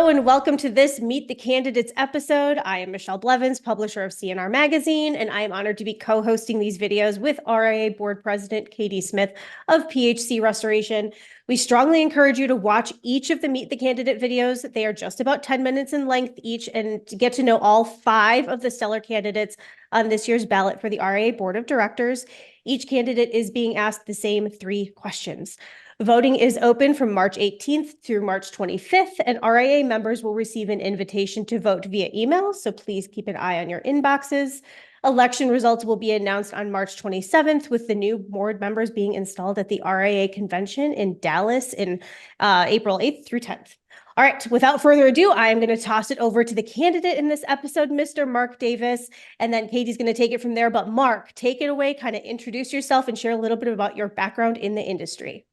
Hello and welcome to this Meet the Candidates episode. I am Michelle Blevins, publisher of CNR Magazine, and I am honored to be co-hosting these videos with RIA Board President Katie Smith of PHC Restoration. We strongly encourage you to watch each of the Meet the Candidate videos. They are just about 10 minutes in length each, and to get to know all 5 of the stellar candidates on this year's ballot for the RIA Board of Directors. Each candidate is being asked the same 3 questions. Voting is open from March 18th through March 25th, and RIA members will receive an invitation to vote via email, so please keep an eye on your inboxes. Election results will be announced on March 27th, with the new board members being installed at the RIA convention in Dallas in April 8th through 10th. All right, without further ado, I am going to toss it over to the candidate in this episode, Mr. Mark Davis, and then Katie's going to take it from there. But Mark, take it away, kind of introduce yourself and share a little bit about your background in the industry.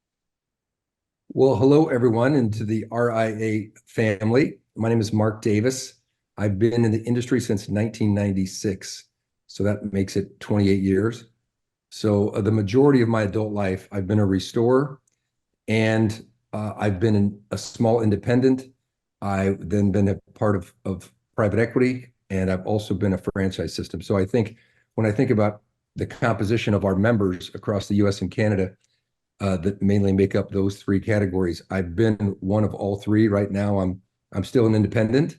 Well, hello, everyone, and to the RIA family. My name is Mark Davis. I've been in the industry since 1996, so that makes it 28 years. So the majority of my adult life, I've been a restorer, and I've been a small independent. I've then been a part of private equity, and I've also been a franchise system. So I think when I think about the composition of our members across the U.S. and Canada, that mainly make up those 3 categories. I've been one of all 3. Right now, I'm still an independent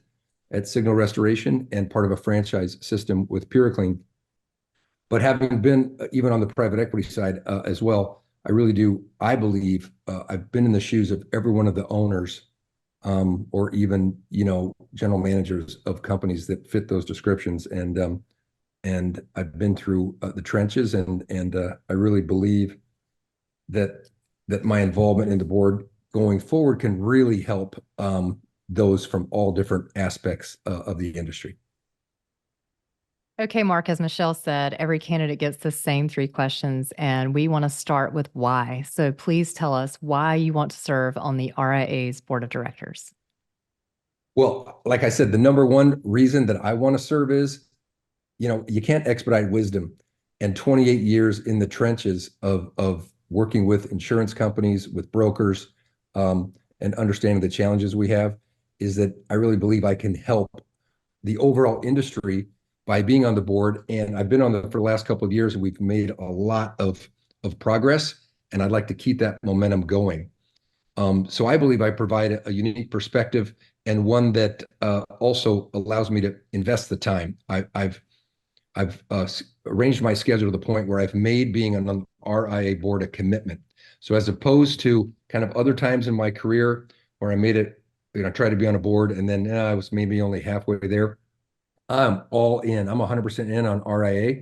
at Signal Restoration and part of a franchise system with PureClean. But having been even on the private equity side as well, I believe I've been in the shoes of every one of the owners or even, general managers of companies that fit those descriptions. And I've been through the trenches, and I really believe that my involvement in the board going forward can really help those from all different aspects of the industry. Okay, Mark, as Michelle said, every candidate gets the same 3 questions, and we want to start with why. So please tell us why you want to serve on the RIA's board of directors. Well, like I said, the number one reason that I want to serve is, you can't expedite wisdom. And 28 years in the trenches of working with insurance companies, with brokers, and understanding the challenges we have, is that I really believe I can help the overall industry by being on the board. And I've been on for the last couple of years, and we've made a lot of progress, and I'd like to keep that momentum going. So I believe I provide a unique perspective, and one that also allows me to invest the time. I've arranged my schedule to the point where I've made being on the RIA board a commitment. So as opposed to kind of other times in my career where I made it, try to be on a board and then I was maybe only halfway there, I'm all in. I'm 100% in on RIA.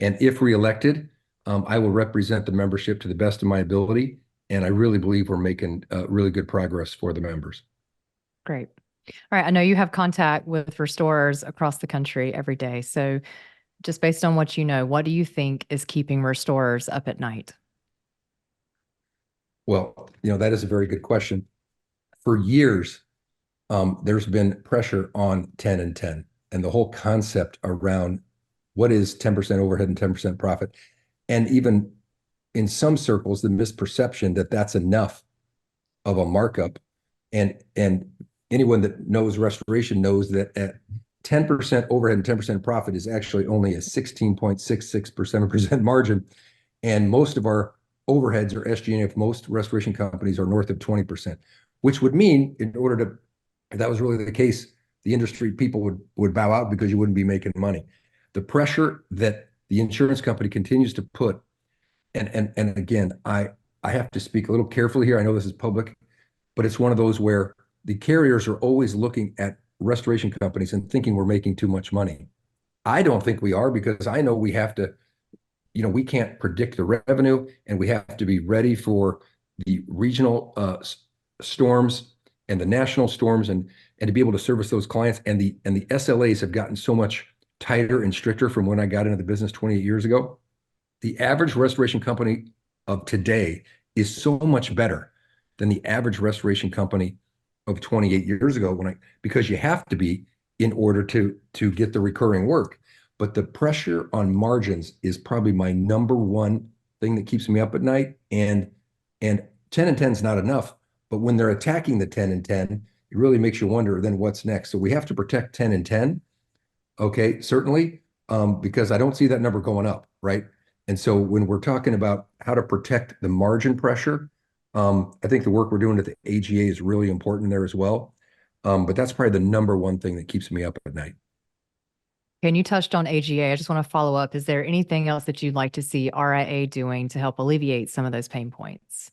And if reelected, I will represent the membership to the best of my ability. And I really believe we're making really good progress for the members. Great. All right. I know you have contact with restorers across the country every day. So just based on what you know, what do you think is keeping restorers up at night? Well, that is a very good question. For years, there's been pressure on 10 and 10, and the whole concept around what is 10% overhead and 10% profit. And even in some circles, the misperception that that's enough of a markup. And anyone that knows restoration knows that at 10% overhead and 10% profit is actually only a 16.66% margin. And most of our overheads or SG&A of most restoration companies are north of 20%, which would mean if that was really the case, the industry people would bow out because you wouldn't be making money. The pressure that the insurance company continues to put, and again, I have to speak a little carefully here. I know this is public, but it's one of those where the carriers are always looking at restoration companies and thinking we're making too much money. I don't think we are, because I know we have to, we can't predict the revenue, and we have to be ready for the regional storms and the national storms, and to be able to service those clients. And the SLAs have gotten so much tighter and stricter from when I got into the business 28 years ago. The average restoration company of today is so much better than the average restoration company of 28 years ago, because you have to be in order to get the recurring work. But the pressure on margins is probably my number one thing that keeps me up at night. And 10 and 10 is not enough, but when they're attacking the 10 and 10, it really makes you wonder then what's next. So we have to protect 10 and 10. Okay, certainly, because I don't see that number going up, right? And so when we're talking about how to protect the margin pressure, I think the work we're doing at the AGA is really important there as well. But that's probably the number one thing that keeps me up at night. And you touched on AGA. I just want to follow up. Is there anything else that you'd like to see RIA doing to help alleviate some of those pain points?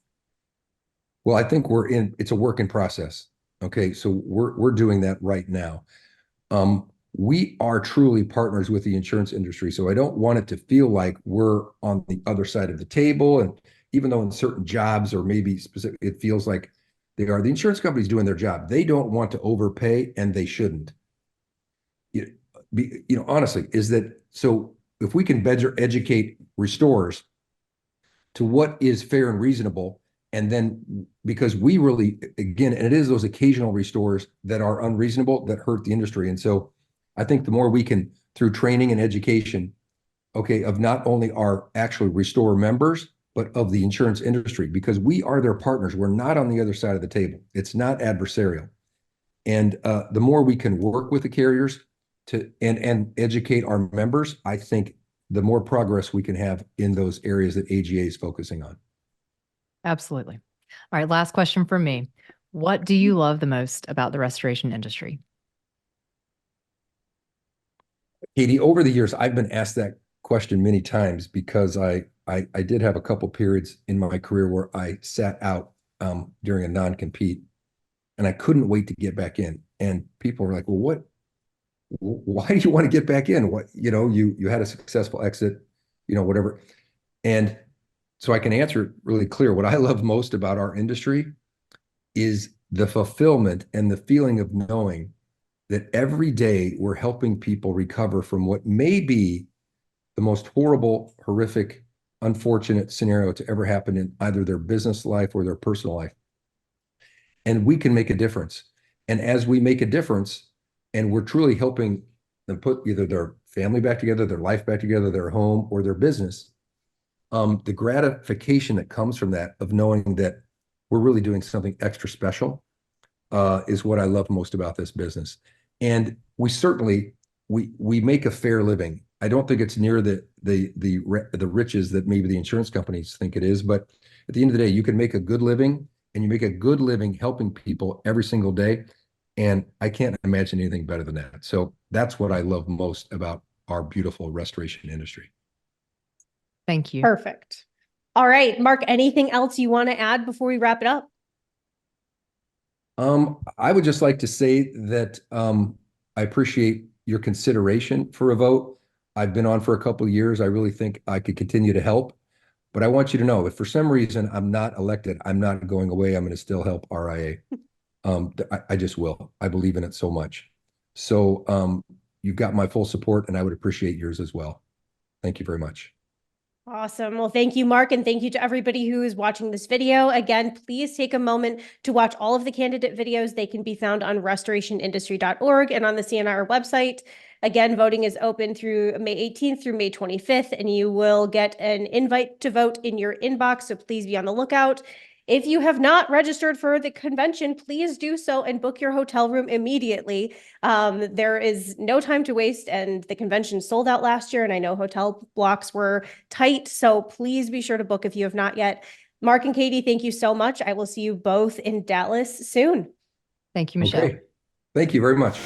Well, I think it's a work in process. Okay, so we're doing that right now. We are truly partners with the insurance industry, so I don't want it to feel like we're on the other side of the table. And even though in certain jobs or maybe specific, it feels like they are, the insurance companies doing their job. They don't want to overpay, and they shouldn't. Honestly, is that so? If we can better educate restorers to what is fair and reasonable, and then because we really, again, and it is those occasional restorers that are unreasonable that hurt the industry. And so I think the more we can, through training and education, okay, of not only our actual restorer members, but of the insurance industry, because we are their partners. We're not on the other side of the table. It's not adversarial. And the more we can work with the carriers and educate our members, I think the more progress we can have in those areas that AGA is focusing on. Absolutely. All right, last question from me. What do you love the most about the restoration industry? Katie, over the years, I've been asked that question many times because I did have a couple periods in my career where I sat out during a non-compete, and I couldn't wait to get back in. And people were like, "Well, why do you want to get back in? You had a successful exit, whatever." And so I can answer it really clear. What I love most about our industry is the fulfillment and the feeling of knowing that every day we're helping people recover from what may be the most horrible, horrific, unfortunate scenario to ever happen in either their business life or their personal life. And we can make a difference. And as we make a difference, and we're truly helping them put either their family back together, their life back together, their home, or their business, the gratification that comes from that, of knowing that we're really doing something extra special, is what I love most about this business. And we certainly we make a fair living. I don't think it's near the riches that maybe the insurance companies think it is, but at the end of the day, you can make a good living, and you make a good living helping people every single day. And I can't imagine anything better than that. So that's what I love most about our beautiful restoration industry. Thank you. Perfect. All right, Mark, anything else you want to add before we wrap it up? I would just like to say that I appreciate your consideration for a vote. I've been on for a couple of years. I really think I could continue to help. But I want you to know, if for some reason I'm not elected, I'm not going away. I'm going to still help RIA. I just will. I believe in it so much. So you've got my full support, and I would appreciate yours as well. Thank you very much. Awesome. Well, thank you, Mark, and thank you to everybody who is watching this video. Again, please take a moment to watch all of the candidate videos. They can be found on restorationindustry.org and on the CNR website. Again, voting is open through May 18th through May 25th, and you will get an invite to vote in your inbox, so please be on the lookout. If you have not registered for the convention, please do so and book your hotel room immediately. There is no time to waste, and the convention sold out last year, and I know hotel blocks were tight, so please be sure to book if you have not yet. Mark and Katie, thank you so much. I will see you both in Dallas soon. Thank you, Michelle. Okay. Thank you very much.